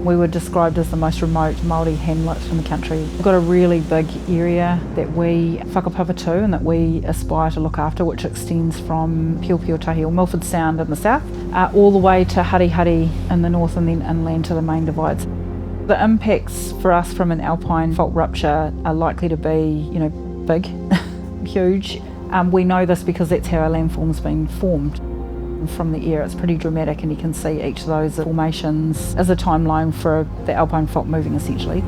We were described as the most remote Māori hamlet in the country. We've got a really big area that we whakapapa to and that we aspire to look after, which extends from Piopiotahi or Milford Sound in the south, all the way to Harihari in the north and then inland to the main divides. The impacts for us from an Alpine Fault rupture are likely to be, big, huge. We know this because that's how our landform's been formed. From the air, it's pretty dramatic, and you can see each of those formations as a timeline for the Alpine Fault moving essentially.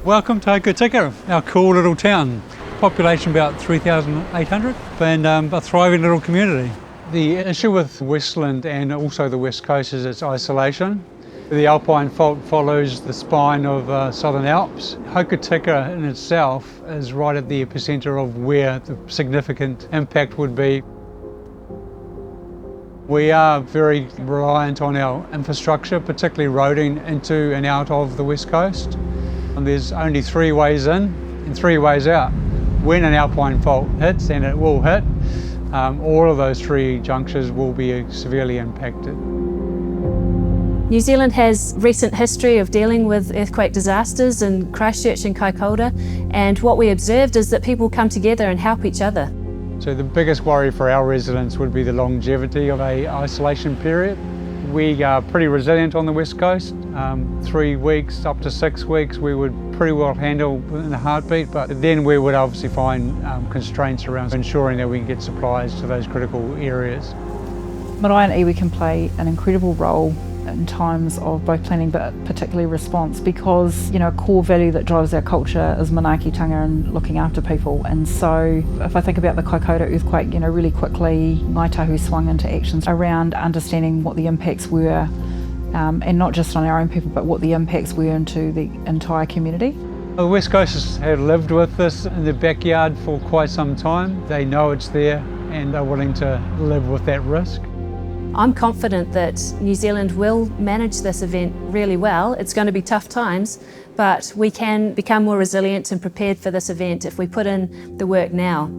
Welcome to Hokitika, our cool little town. Population about 3,800 and a thriving little community. The issue with Westland and also the West Coast is its isolation. The Alpine Fault follows the spine of Southern Alps. Hokitika in itself is right at the epicentre of where the significant impact would be. We are very reliant on our infrastructure, particularly roading into and out of the West Coast. And there's only 3 ways in and 3 ways out. When an Alpine Fault hits, and it will hit, all of those 3 junctures will be severely impacted. New Zealand has recent history of dealing with earthquake disasters in Christchurch and Kaikoura, and what we observed is that people come together and help each other. So the biggest worry for our residents would be the longevity of an isolation period. We are pretty resilient on the West Coast. 3 weeks up to 6 weeks we would pretty well handle in a heartbeat, but then we would obviously find constraints around ensuring that we can get supplies to those critical areas. Marae and iwi can play an incredible role in times of both planning but particularly response, because a core value that drives our culture is manaakitanga and looking after people. And so if I think about the Kaikoura earthquake, really quickly Ngāi Tahu swung into actions around understanding what the impacts were, and not just on our own people but what the impacts were into the entire community. The West Coasters have lived with this in their backyard for quite some time. They know it's there and are willing to live with that risk. I'm confident that New Zealand will manage this event really well. It's going to be tough times, but we can become more resilient and prepared for this event if we put in the work now.